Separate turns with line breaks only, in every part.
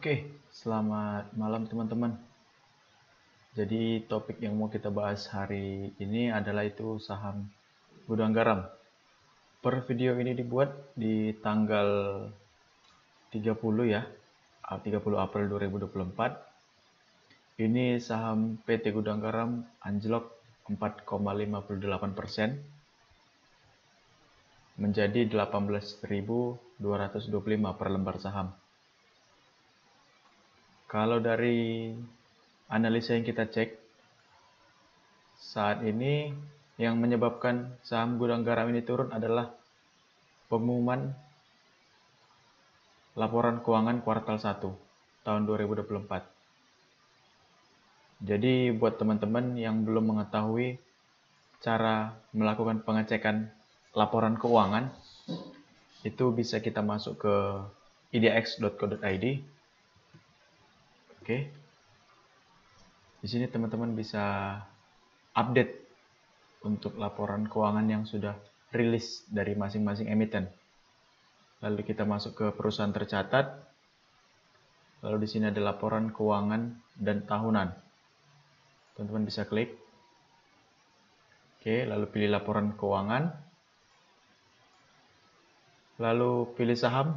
Oke, selamat malam teman-teman. Jadi topik yang mau kita bahas hari ini adalah itu saham Gudang Garam. Per video ini dibuat di tanggal 30 ya, 30 April 2024. Ini saham PT Gudang Garam anjlok 4,58% menjadi 18.225 per lembar saham. Kalau dari analisa yang kita cek, saat ini yang menyebabkan saham Gudang Garam ini turun adalah pengumuman laporan keuangan kuartal 1 tahun 2024. Jadi buat teman-teman yang belum mengetahui cara melakukan pengecekan laporan keuangan, itu bisa kita masuk ke idx.co.id. Oke. Di sini teman-teman bisa update untuk laporan keuangan yang sudah rilis dari masing-masing emiten. Lalu kita masuk ke perusahaan tercatat. Lalu di sini ada laporan keuangan dan tahunan. Teman-teman bisa klik. Oke, lalu pilih laporan keuangan. Lalu pilih saham.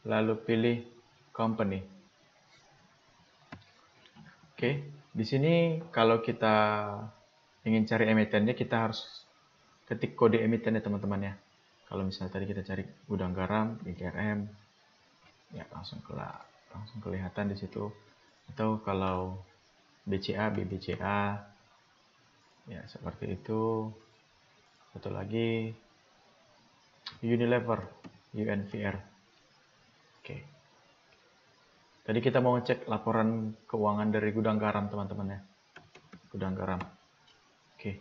Lalu pilih company. Oke, di sini kalau kita ingin cari emitennya, kita harus ketik kode emiten ya teman-teman ya. Kalau misalnya tadi kita cari Gudang Garam, GGRM, ya langsung kelihatan di situ. Atau kalau BCA, BBCA, ya seperti itu. Satu lagi Unilever, UNVR. Oke. Tadi kita mau ngecek laporan keuangan dari Gudang Garam teman-teman ya. Gudang Garam. Oke.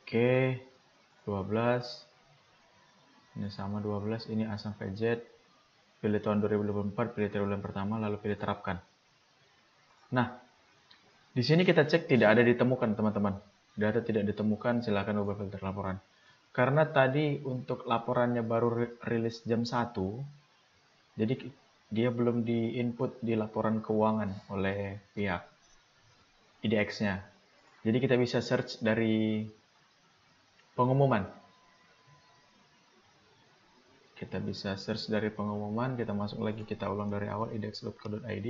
Oke. 12. Ini sama 12. Ini A sampai Z. Pilih tahun 2024, pilih triwulan pertama, lalu pilih terapkan. Nah, di sini kita cek tidak ada ditemukan teman-teman. Data tidak ditemukan, silakan ubah filter laporan. Karena tadi untuk laporannya baru rilis jam 1, jadi dia belum di-input di laporan keuangan oleh pihak IDX-nya. Jadi kita bisa search dari pengumuman. Kita bisa search dari pengumuman, kita masuk lagi, kita ulang dari awal idx.co.id.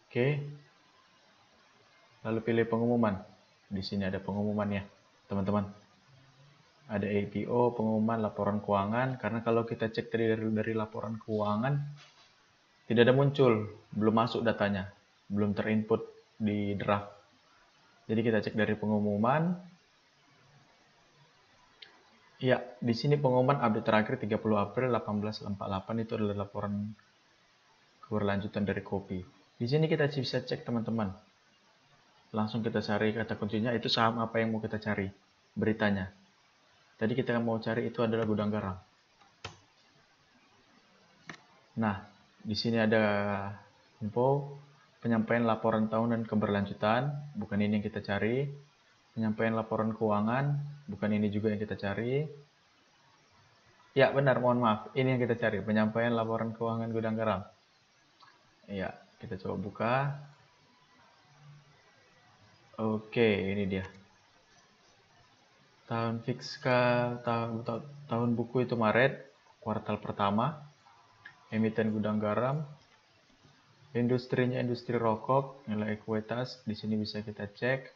Oke. Lalu pilih pengumuman. Di sini ada pengumumannya, teman-teman. Ada APO, pengumuman, laporan keuangan. Karena kalau kita cek dari laporan keuangan, tidak ada muncul, belum masuk datanya, belum terinput di draft. Jadi kita cek dari pengumuman. Ya, di sini pengumuman update terakhir 30 April 1848 itu adalah laporan keberlanjutan dari kopi. Di sini kita bisa cek teman-teman. Langsung kita cari kata kuncinya, itu saham apa yang mau kita cari, beritanya. Tadi kita mau cari itu adalah Gudang Garam. Nah, di sini ada info penyampaian laporan tahunan keberlanjutan, bukan ini yang kita cari. Penyampaian laporan keuangan, bukan ini juga yang kita cari. Ya, benar, mohon maaf. Ini yang kita cari, penyampaian laporan keuangan Gudang Garam. Ya, kita coba buka. Oke, ini dia. Tahun fiskal, tahun buku itu Maret, kuartal pertama. Emiten Gudang Garam. Industrinya industri rokok, nilai ekuitas, di sini bisa kita cek.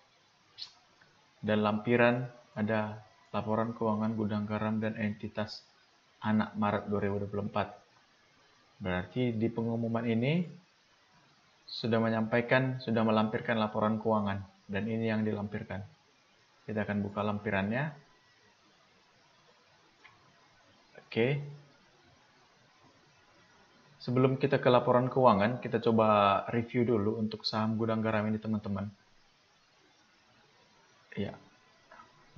Dan lampiran ada laporan keuangan Gudang Garam dan entitas anak Maret 2024. Berarti di pengumuman ini sudah melampirkan laporan keuangan, dan ini yang dilampirkan. Kita akan buka lampirannya. Oke. Sebelum kita ke laporan keuangan, kita coba review dulu untuk saham Gudang Garam ini teman-teman. Ya.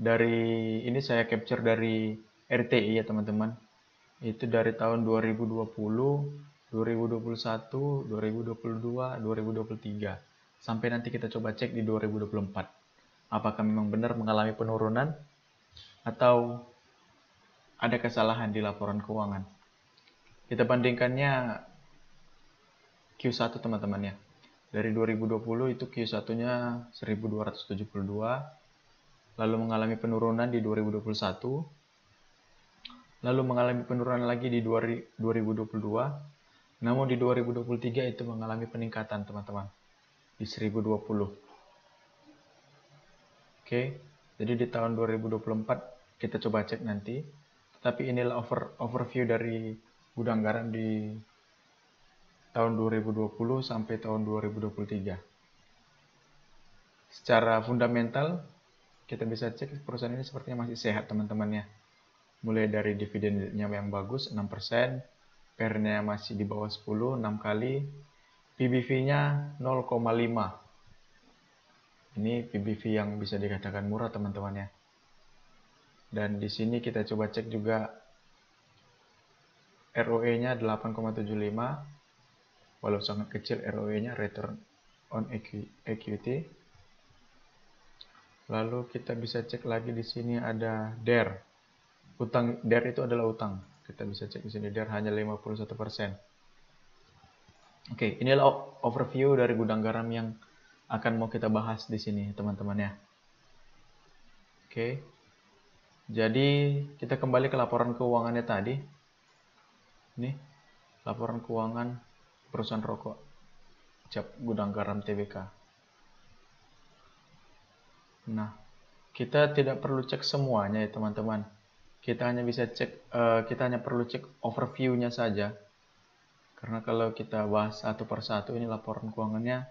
Dari ini saya capture dari RTI ya teman-teman. Itu dari tahun 2020, 2021, 2022, 2023. Sampai nanti kita coba cek di 2024. Apakah memang benar mengalami penurunan atau ada kesalahan di laporan keuangan. Kita bandingkannya Q1 teman-teman ya. Dari 2020 itu Q1-nya 1272, lalu mengalami penurunan di 2021, lalu mengalami penurunan lagi di 2022, namun di 2023 itu mengalami peningkatan teman-teman di 1020. Oke, jadi di tahun 2024 kita coba cek nanti. Tapi inilah overview dari gudang garam di tahun 2020 sampai tahun 2023. Secara fundamental, kita bisa cek perusahaan ini sepertinya masih sehat teman-teman ya. Mulai dari dividennya yang bagus 6%, PER-nya masih di bawah 10, 6 kali, PBV-nya 0,5. Ini PBV yang bisa dikatakan murah teman-teman ya. Dan di sini kita coba cek juga ROE-nya 8,75. Walau sangat kecil ROE-nya, return on equity. Lalu kita bisa cek lagi di sini ada DER. Utang DER itu adalah utang. Kita bisa cek di sini DER hanya 51%. Oke, inilah overview dari gudang garam yang akan mau kita bahas di sini, teman-teman ya. Oke. Jadi, kita kembali ke laporan keuangannya tadi. Ini laporan keuangan perusahaan rokok cap gudang garam TBK. Nah, kita tidak perlu cek semuanya ya teman-teman. Kita hanya bisa cek, kita hanya perlu cek overview-nya saja. Karena kalau kita bahas satu persatu ini laporan keuangannya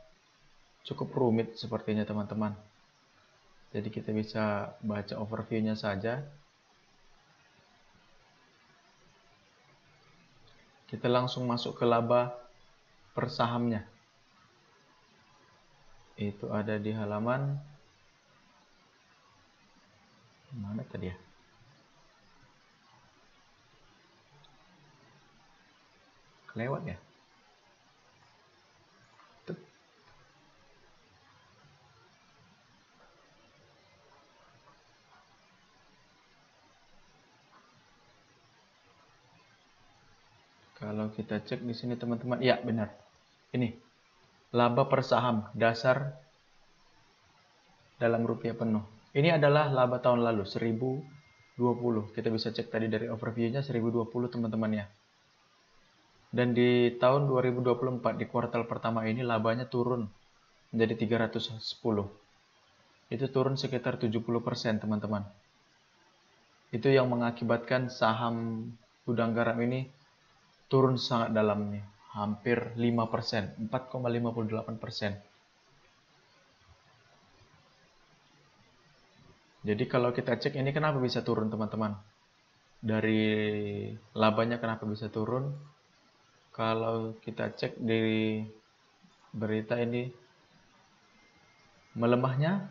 cukup rumit sepertinya teman-teman. Jadi kita bisa baca overview-nya saja. Kita langsung masuk ke laba per sahamnya. Itu ada di halaman mana tadi ya? Kelewat ya? Kalau kita cek di sini teman-teman, ya benar. Ini laba per saham dasar dalam rupiah penuh. Ini adalah laba tahun lalu 1020. Kita bisa cek tadi dari overview-nya 1020 teman-teman ya. Dan di tahun 2024 di kuartal pertama ini labanya turun menjadi 310. Itu turun sekitar 70% teman-teman. Itu yang mengakibatkan saham gudang garam ini turun sangat dalam nih, hampir 5%, 4,58%. Jadi kalau kita cek ini kenapa bisa turun teman-teman? Dari labanya kenapa bisa turun? Kalau kita cek di berita ini melemahnya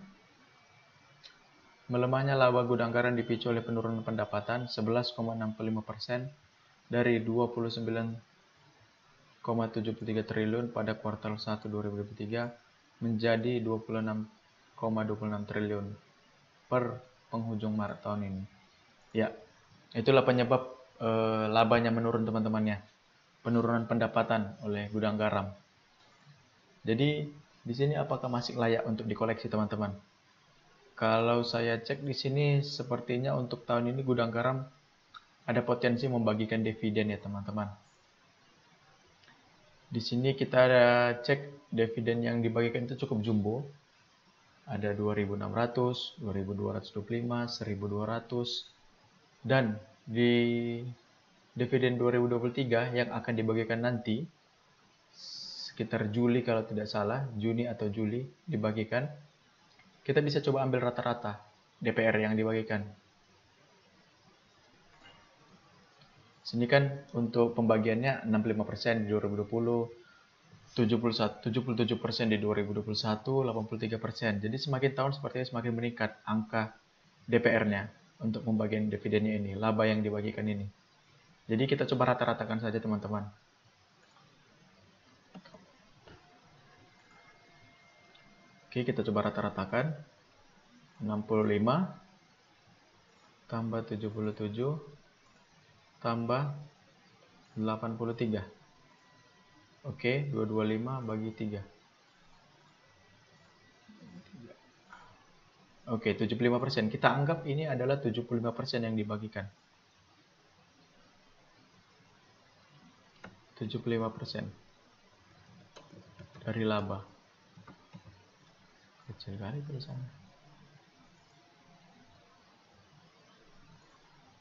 laba gudang garam dipicu oleh penurunan pendapatan 11,65% dari 29,73 triliun pada kuartal 1 2023 menjadi 26,26 triliun per penghujung Maret tahun ini. Ya, itulah penyebab labanya menurun teman-teman ya. Penurunan pendapatan oleh gudang garam. Jadi di sini apakah masih layak untuk dikoleksi teman-teman? Kalau saya cek di sini sepertinya untuk tahun ini gudang garam ada potensi membagikan dividen ya teman-teman. Di sini kita ada cek dividen yang dibagikan itu cukup jumbo. Ada 2.600, 2.225, 1.200. Dan di dividen 2023 yang akan dibagikan nanti sekitar Juli kalau tidak salah, Juni atau Juli dibagikan. Kita bisa coba ambil rata-rata DPR yang dibagikan. Sini kan untuk pembagiannya 65% di 2020, 77% di 2021, 83%. Jadi semakin tahun sepertinya semakin meningkat angka DPR-nya untuk pembagian dividennya ini, laba yang dibagikan ini. Jadi kita coba rata-ratakan saja teman-teman. Oke, kita coba rata-ratakan. 65 tambah 77 tambah 83. Oke, 225 bagi 3. Oke, 75%. Kita anggap ini adalah 75% yang dibagikan. 75% dari laba. Kecil kali tulisannya.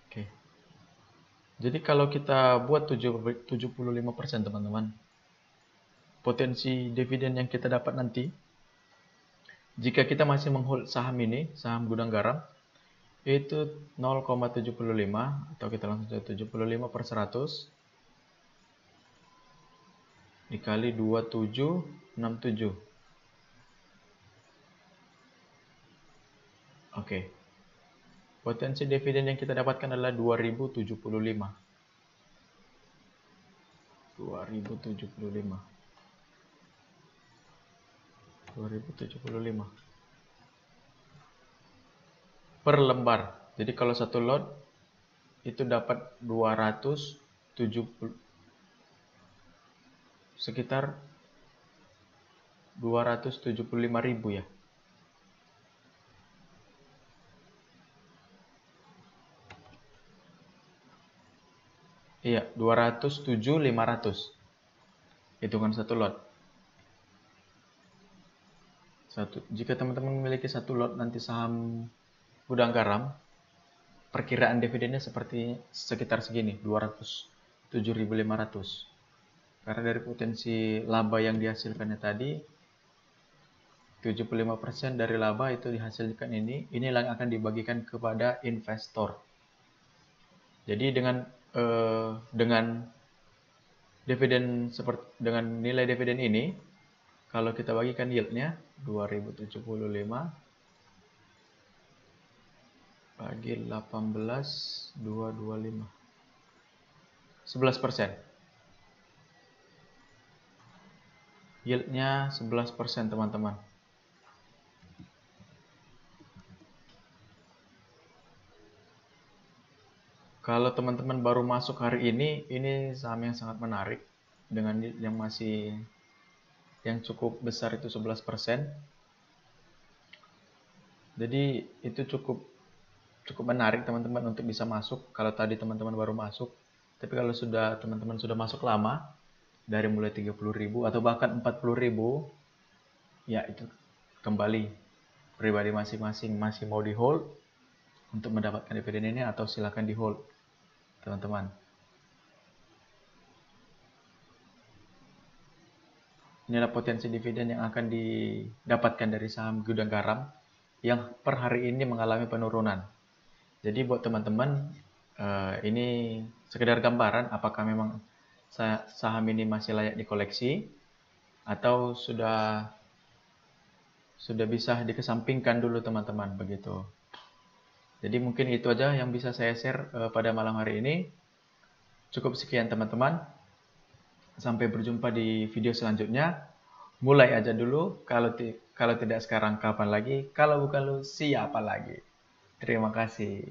Oke. Jadi kalau kita buat 75% teman-teman, potensi dividen yang kita dapat nanti, jika kita masih menghold saham ini, saham Gudang Garam, itu 0,75 atau kita langsung 75 per 100 dikali 2767. Oke. Potensi dividen yang kita dapatkan adalah 2075. 2075 per lembar. Jadi kalau satu lot itu dapat 270, sekitar 275.000 ya. Iya, 207.500. Hitungan satu lot. Jika teman-teman memiliki satu lot nanti saham Gudang Garam, perkiraan dividennya sekitar segini, 207.500. Karena dari potensi laba yang dihasilkannya tadi, 75% dari laba itu dihasilkan inilah yang akan dibagikan kepada investor. Jadi dengan dividen dengan nilai dividen ini, kalau kita bagikan yieldnya 2075 bagi 18.225, 11%. Yieldnya 11% teman-teman. Kalau teman-teman baru masuk hari ini saham yang sangat menarik dengan yang cukup besar itu 11%. Jadi itu cukup menarik teman-teman untuk bisa masuk kalau tadi teman-teman baru masuk. Tapi kalau teman-teman sudah masuk lama, dari mulai 30.000 atau bahkan 40.000, ya itu kembali pribadi masing-masing masih mau di hold untuk mendapatkan dividen ini atau silakan di hold teman-teman. Inilah potensi dividen yang akan didapatkan dari saham Gudang Garam yang per hari ini mengalami penurunan. Jadi buat teman-teman, ini sekedar gambaran apakah memang saham ini masih layak dikoleksi atau sudah bisa dikesampingkan dulu teman-teman, begitu. Jadi mungkin itu aja yang bisa saya share pada malam hari ini. Cukup sekian teman-teman. Sampai berjumpa di video selanjutnya. Mulai aja dulu, kalau tidak sekarang kapan lagi, kalau bukan lu siapa lagi. Terima kasih.